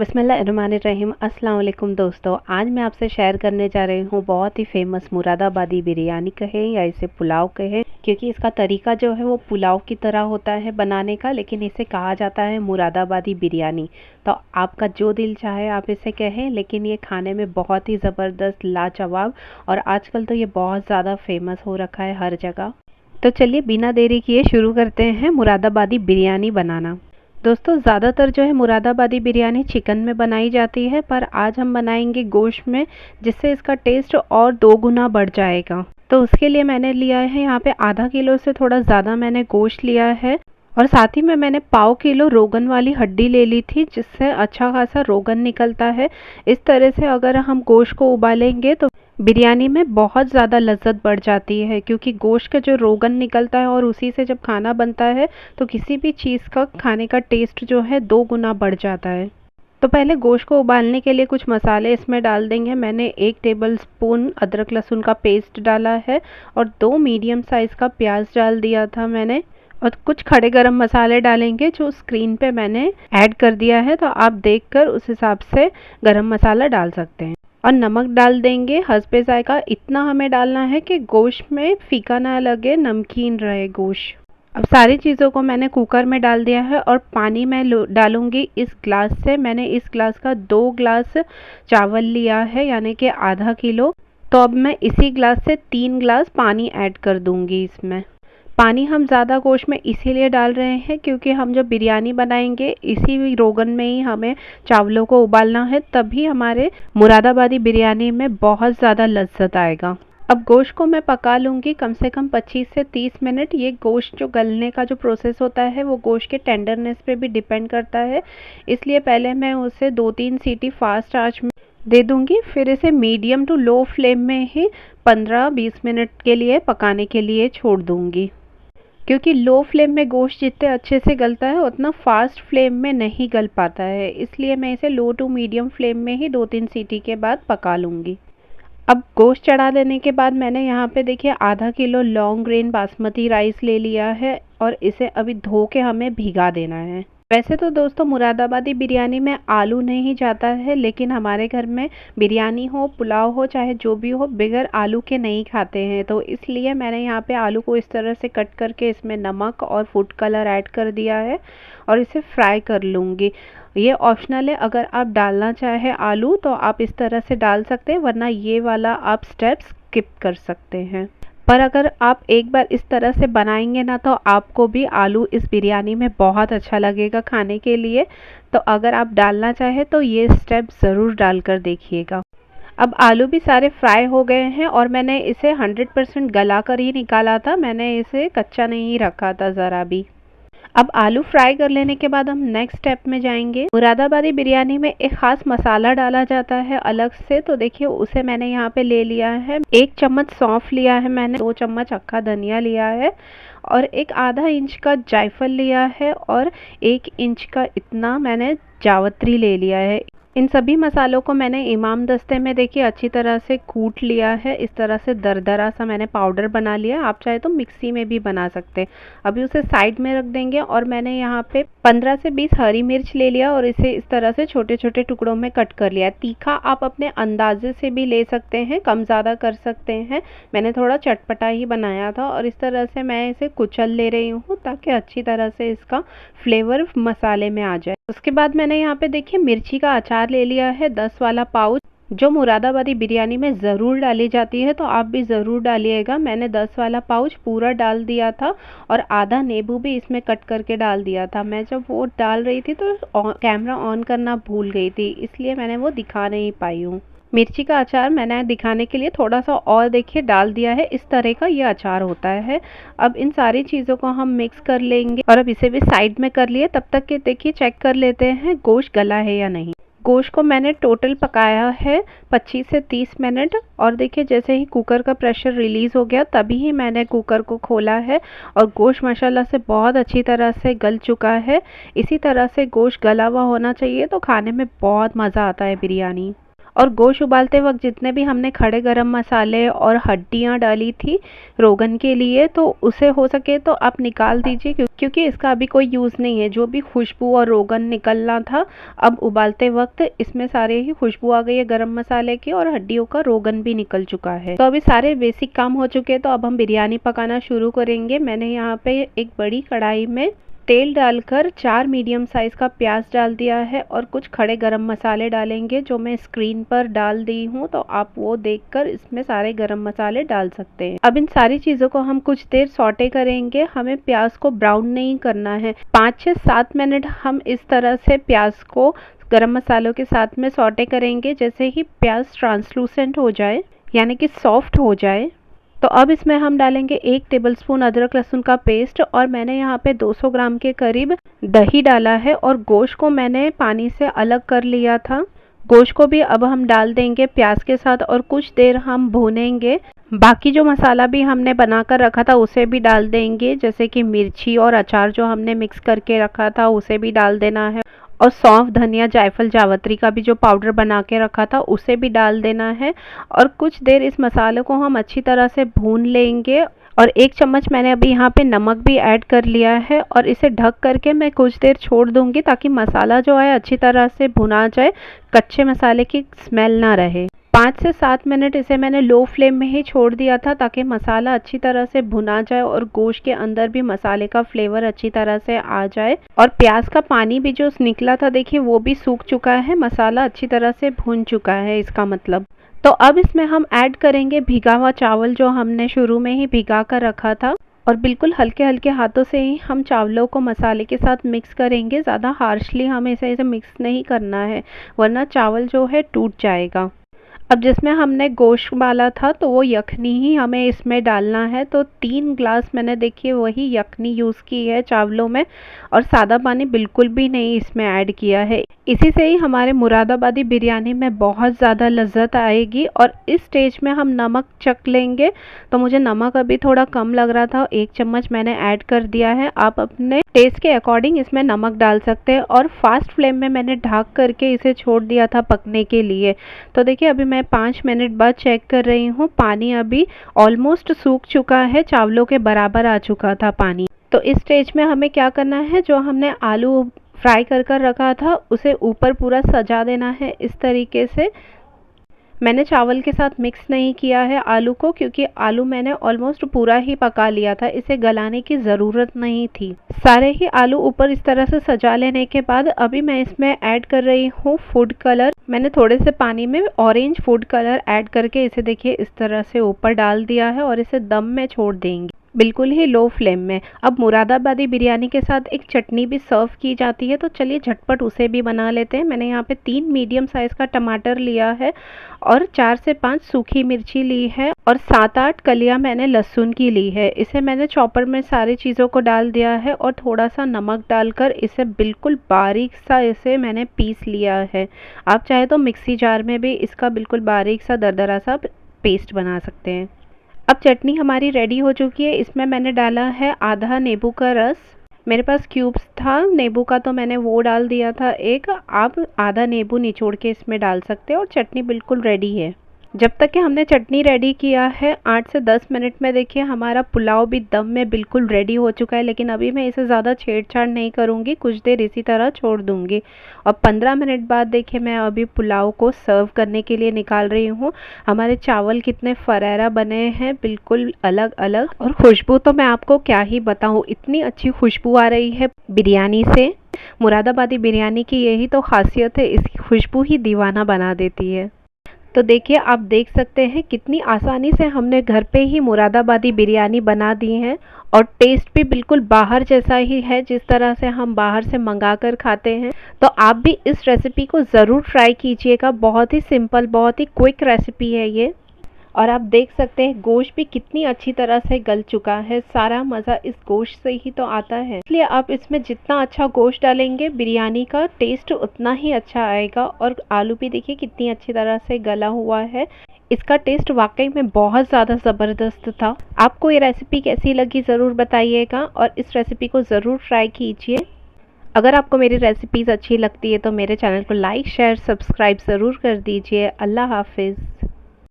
बिस्मिल्लाहिर्रहमानिर्रहीम। अस्सलाम वालेकुम दोस्तों, आज मैं आपसे शेयर करने जा रही हूँ बहुत ही फेमस मुरादाबादी बिरयानी कहें या इसे पुलाव कहें, क्योंकि इसका तरीका जो है वो पुलाव की तरह होता है बनाने का, लेकिन इसे कहा जाता है मुरादाबादी बिरयानी। तो आपका जो दिल चाहे आप इसे कहें, लेकिन ये खाने में बहुत ही ज़बरदस्त लाजवाब और आजकल तो ये बहुत ज़्यादा फेमस हो रखा है हर जगह। तो चलिए बिना देरी किए शुरू करते हैं मुरादाबादी बिरयानी बनाना। दोस्तों, ज़्यादातर जो है मुरादाबादी बिरयानी चिकन में बनाई जाती है, पर आज हम बनाएंगे गोश्त में, जिससे इसका टेस्ट और 2 गुना बढ़ जाएगा। तो उसके लिए मैंने लिया है यहाँ पे आधा किलो से थोड़ा ज़्यादा मैंने गोश्त लिया है, और साथ ही में मैंने पाव किलो रोगन वाली हड्डी ले ली थी, जिससे अच्छा खासा रोगन निकलता है। इस तरह से अगर हम गोश्त को उबालेंगे तो बिरयानी में बहुत ज़्यादा लज्जत बढ़ जाती है, क्योंकि गोश्त का जो रोगन निकलता है और उसी से जब खाना बनता है तो किसी भी चीज़ का खाने का टेस्ट जो है 2 गुना बढ़ जाता है। तो पहले गोश्त को उबालने के लिए कुछ मसाले इसमें डाल देंगे। मैंने 1 टेबल स्पून अदरक लहसुन का पेस्ट डाला है और 2 मीडियम साइज़ का प्याज डाल दिया था मैंने, और कुछ खड़े गरम मसाले डालेंगे जो स्क्रीन पे मैंने ऐड कर दिया है, तो आप देखकर उस हिसाब से गरम मसाला डाल सकते हैं। और नमक डाल देंगे हस्बे ज़ायका। इतना हमें डालना है कि गोश्त में फीका ना लगे, नमकीन रहे गोश्त। अब सारी चीज़ों को मैंने कुकर में डाल दिया है और पानी मैं डालूंगी इस ग्लास से। मैंने इस ग्लास का 2 ग्लास चावल लिया है, यानी कि आधा किलो। तो अब मैं इसी ग्लास से 3 ग्लास पानी ऐड कर दूंगी इसमें। पानी हम ज़्यादा गोश्त में इसीलिए डाल रहे हैं क्योंकि हम जब बिरयानी बनाएंगे इसी रोगन में ही हमें चावलों को उबालना है, तभी हमारे मुरादाबादी बिरयानी में बहुत ज़्यादा लज्जत आएगा। अब गोश्त को मैं पका लूँगी कम से कम 25 से 30 मिनट। ये गोश्त जो गलने का जो प्रोसेस होता है वो गोश्त के टेंडरनेस पे भी डिपेंड करता है, इसलिए पहले मैं उसे 2-3 सीटी फास्ट आंच में दे दूंगी, फिर इसे मीडियम टू लो फ्लेम में ही 15-20 मिनट के लिए पकाने के लिए छोड़ दूंगी। क्योंकि लो फ्लेम में गोश्त जितने अच्छे से गलता है उतना फास्ट फ्लेम में नहीं गल पाता है, इसलिए मैं इसे लो टू मीडियम फ्लेम में ही 2-3 सीटी के बाद पका लूँगी। अब गोश्त चढ़ा देने के बाद मैंने यहाँ पे देखिए आधा kilo long grain basmati rice ले लिया है, और इसे अभी धो के हमें भिगा देना है। वैसे तो दोस्तों मुरादाबादी बिरयानी में आलू नहीं जाता है, लेकिन हमारे घर में बिरयानी हो, पुलाव हो, चाहे जो भी हो, बगैर आलू के नहीं खाते हैं, तो इसलिए मैंने यहाँ पे आलू को इस तरह से कट करके इसमें नमक और फूड कलर ऐड कर दिया है और इसे फ्राई कर लूँगी। ये ऑप्शनल है, अगर आप डालना चाहे आलू तो आप इस तरह से डाल सकते हैं, वरना ये वाला आप स्टेप स्किप कर सकते हैं। पर अगर आप एक बार इस तरह से बनाएंगे ना, तो आपको भी आलू इस बिरयानी में बहुत अच्छा लगेगा खाने के लिए। तो अगर आप डालना चाहे तो ये स्टेप ज़रूर डालकर देखिएगा। अब आलू भी सारे फ्राई हो गए हैं और मैंने इसे 100% गला कर ही निकाला था, मैंने इसे कच्चा नहीं रखा था ज़रा भी। अब आलू फ्राई कर लेने के बाद हम नेक्स्ट स्टेप में जाएंगे। मुरादाबादी बिरयानी में एक खास मसाला डाला जाता है अलग से, तो देखिए उसे मैंने यहाँ पे ले लिया है। 1 चम्मच सौंफ लिया है मैंने, 2 चम्मच अक्खा धनिया लिया है, और एक आधा इंच का जायफल लिया है, और 1 इंच का इतना मैंने जावित्री ले लिया है। इन सभी मसालों को मैंने इमाम दस्ते में देखिए अच्छी तरह से कूट लिया है। इस तरह से दरदरा सा मैंने पाउडर बना लिया। आप चाहे तो मिक्सी में भी बना सकते हैं। अभी उसे साइड में रख देंगे, और मैंने यहाँ पे 15 से 20 हरी मिर्च ले लिया और इसे इस तरह से छोटे छोटे टुकड़ों में कट कर लिया। तीखा आप अपने अंदाजे से भी ले सकते हैं, कम ज़्यादा कर सकते हैं। मैंने थोड़ा चटपटा ही बनाया था, और इस तरह से मैं इसे कुचल ले रही हूँ ताकि अच्छी तरह से इसका फ्लेवर मसाले में आ जाए। उसके बाद मैंने यहाँ पे देखिए मिर्ची का अचार ले लिया है 10 वाला पाउच, जो मुरादाबादी बिरयानी में ज़रूर डाली जाती है, तो आप भी ज़रूर डालिएगा। मैंने 10 वाला पाउच पूरा डाल दिया था, और आधा नींबू भी इसमें कट करके डाल दिया था। मैं जब वो डाल रही थी तो कैमरा ऑन करना भूल गई थी, इसलिए मैंने वो दिखा नहीं पाई हूँ। मिर्ची का अचार मैंने दिखाने के लिए थोड़ा सा और देखिए डाल दिया है। इस तरह का ये अचार होता है। अब इन सारी चीज़ों को हम मिक्स कर लेंगे, और अब इसे भी साइड में कर लिए। तब तक के देखिए चेक कर लेते हैं गोश्त गला है या नहीं। गोश्त को मैंने टोटल पकाया है 25 से 30 मिनट, और देखिए जैसे ही कुकर का प्रेशर रिलीज़ हो गया तभी ही मैंने कुकर को खोला है, और गोश्त माशाल्लाह से बहुत अच्छी तरह से गल चुका है। इसी तरह से गोश्त गला हुआ होना चाहिए, तो खाने में बहुत मज़ा आता है बिरयानी। और गोश्त उबालते वक्त जितने भी हमने खड़े गरम मसाले और हड्डियां डाली थी रोगन के लिए, तो उसे हो सके तो आप निकाल दीजिए, क्योंकि इसका अभी कोई यूज़ नहीं है। जो भी खुशबू और रोगन निकलना था, अब उबालते वक्त इसमें सारे ही खुशबू आ गई है गरम मसाले की, और हड्डियों का रोगन भी निकल चुका है। तो अभी सारे बेसिक काम हो चुके हैं, तो अब हम बिरयानी पकाना शुरू करेंगे। मैंने यहाँ पे एक बड़ी कढ़ाई में तेल डालकर 4 मीडियम साइज़ का प्याज डाल दिया है और कुछ खड़े गरम मसाले डालेंगे, जो मैं स्क्रीन पर डाल दी हूँ, तो आप वो देखकर इसमें सारे गरम मसाले डाल सकते हैं। अब इन सारी चीज़ों को हम कुछ देर सौटे करेंगे। हमें प्याज को ब्राउन नहीं करना है। 5 से 7 मिनट हम इस तरह से प्याज को गरम मसालों के साथ में सौटे करेंगे। जैसे ही प्याज ट्रांसलूसेंट हो जाए, यानी कि सॉफ्ट हो जाए, तो अब इसमें हम डालेंगे 1 टेबलस्पून अदरक लहसुन का पेस्ट, और मैंने यहाँ पे 200 ग्राम के करीब दही डाला है, और गोश्त को मैंने पानी से अलग कर लिया था। गोश्त को भी अब हम डाल देंगे प्याज के साथ और कुछ देर हम भूनेंगे। बाकी जो मसाला भी हमने बनाकर रखा था उसे भी डाल देंगे, जैसे कि मिर्ची और अचार जो हमने मिक्स करके रखा था उसे भी डाल देना है, और सौंफ, धनिया, जायफल, जावित्री का भी जो पाउडर बना के रखा था उसे भी डाल देना है। और कुछ देर इस मसाले को हम अच्छी तरह से भून लेंगे। और 1 चम्मच मैंने अभी यहाँ पे नमक भी ऐड कर लिया है, और इसे ढक करके मैं कुछ देर छोड़ दूंगी, ताकि मसाला जो है अच्छी तरह से भुना जाए, कच्चे मसाले की स्मेल ना रहे। 5 से 7 मिनट इसे मैंने लो फ्लेम में ही छोड़ दिया था, ताकि मसाला अच्छी तरह से भुना जाए और गोश्त के अंदर भी मसाले का फ्लेवर अच्छी तरह से आ जाए। और प्याज का पानी भी जो निकला था, देखिए वो भी सूख चुका है, मसाला अच्छी तरह से भुन चुका है इसका मतलब। तो अब इसमें हम ऐड करेंगे भिगा हुआ चावल, जो हमने शुरू में ही भिगा कर रखा था, और बिल्कुल हल्के हल्के हाथों से ही हम चावलों को मसाले के साथ मिक्स करेंगे। ज़्यादा हार्शली हमें इसे मिक्स नहीं करना है, वरना चावल जो है टूट जाएगा। अब जिसमें हमने गोश्त डाला था, तो वो यखनी ही हमें इसमें डालना है। तो 3 ग्लास मैंने देखिए वही यखनी यूज़ की है चावलों में, और सादा पानी बिल्कुल भी नहीं इसमें ऐड किया है। इसी से ही हमारे मुरादाबादी बिरयानी में बहुत ज़्यादा लज्जत आएगी। और इस स्टेज में हम नमक चख लेंगे। तो मुझे नमक अभी थोड़ा कम लग रहा था, 1 चम्मच मैंने ऐड कर दिया है। आप अपने टेस्ट के अकॉर्डिंग इसमें नमक डाल सकते हैं। और फास्ट फ्लेम में मैंने ढक करके इसे छोड़ दिया था पकने के लिए। तो देखिए अभी मैं 5 मिनट बाद चेक कर रही हूँ, पानी अभी ऑलमोस्ट सूख चुका है, चावलों के बराबर आ चुका था पानी। तो इस स्टेज में हमें क्या करना है, जो हमने आलू फ्राई कर रखा था उसे ऊपर पूरा सजा देना है इस तरीके से। मैंने चावल के साथ मिक्स नहीं किया है आलू को, क्योंकि आलू मैंने ऑलमोस्ट पूरा ही पका लिया था, इसे गलाने की ज़रूरत नहीं थी। सारे ही आलू ऊपर इस तरह से सजा लेने के बाद अभी मैं इसमें ऐड कर रही हूँ फूड कलर। मैंने थोड़े से पानी में ऑरेंज फूड कलर ऐड करके इसे देखिए इस तरह से ऊपर डाल दिया है, और इसे दम में छोड़ देंगे बिल्कुल ही लो फ्लेम में। अब मुरादाबादी बिरयानी के साथ एक चटनी भी सर्व की जाती है, तो चलिए झटपट उसे भी बना लेते हैं। मैंने यहाँ पे 3 मीडियम साइज़ का टमाटर लिया है, और 4 से 5 सूखी मिर्ची ली है, और 7-8 कलियाँ मैंने लहसुन की ली है। इसे मैंने चॉपर में सारी चीज़ों को डाल दिया है, और थोड़ा सा नमक डालकर इसे बिल्कुल बारीक सा इसे मैंने पीस लिया है। आप चाहे तो मिक्सी जार में भी इसका बिल्कुल बारीक सा दरदरा सा पेस्ट बना सकते हैं। अब चटनी हमारी रेडी हो चुकी है। इसमें मैंने डाला है आधा नींबू का रस। मेरे पास क्यूब्स था नींबू का, तो मैंने वो डाल दिया था एक। आप आधा नींबू निचोड़ के इसमें डाल सकते हैं, और चटनी बिल्कुल रेडी है। जब तक कि हमने चटनी रेडी किया है 8 से 10 मिनट में देखिए हमारा पुलाव भी दम में बिल्कुल रेडी हो चुका है। लेकिन अभी मैं इसे ज़्यादा छेड़छाड़ नहीं करूँगी, कुछ देर इसी तरह छोड़ दूँगी। और 15 मिनट बाद देखिए मैं अभी पुलाव को सर्व करने के लिए निकाल रही हूँ। हमारे चावल कितने फरेरा बने हैं, बिल्कुल अलग अलग। और खुशबू तो मैं आपको क्या ही बताऊँ, इतनी अच्छी खुशबू आ रही है बिरयानी से। मुरादाबादी बिरयानी की यही तो खासियत है, इसकी खुशबू ही दीवाना बना देती है। तो देखिए आप देख सकते हैं कितनी आसानी से हमने घर पे ही मुरादाबादी बिरयानी बना दी है, और टेस्ट भी बिल्कुल बाहर जैसा ही है, जिस तरह से हम बाहर से मंगा कर खाते हैं। तो आप भी इस रेसिपी को ज़रूर ट्राई कीजिएगा। बहुत ही सिंपल, बहुत ही क्विक रेसिपी है ये। और आप देख सकते हैं गोश्त भी कितनी अच्छी तरह से गल चुका है। सारा मज़ा इस गोश्त से ही तो आता है, इसलिए आप इसमें जितना अच्छा गोश्त डालेंगे बिरयानी का टेस्ट उतना ही अच्छा आएगा। और आलू भी देखिए कितनी अच्छी तरह से गला हुआ है। इसका टेस्ट वाकई में बहुत ज़्यादा ज़बरदस्त था। आपको ये रेसिपी कैसी लगी ज़रूर बताइएगा, और इस रेसिपी को ज़रूर ट्राई कीजिए। अगर आपको मेरी रेसिपीज़ अच्छी लगती है तो मेरे चैनल को लाइक शेयर सब्सक्राइब ज़रूर कर दीजिए। अल्लाह हाफिज़।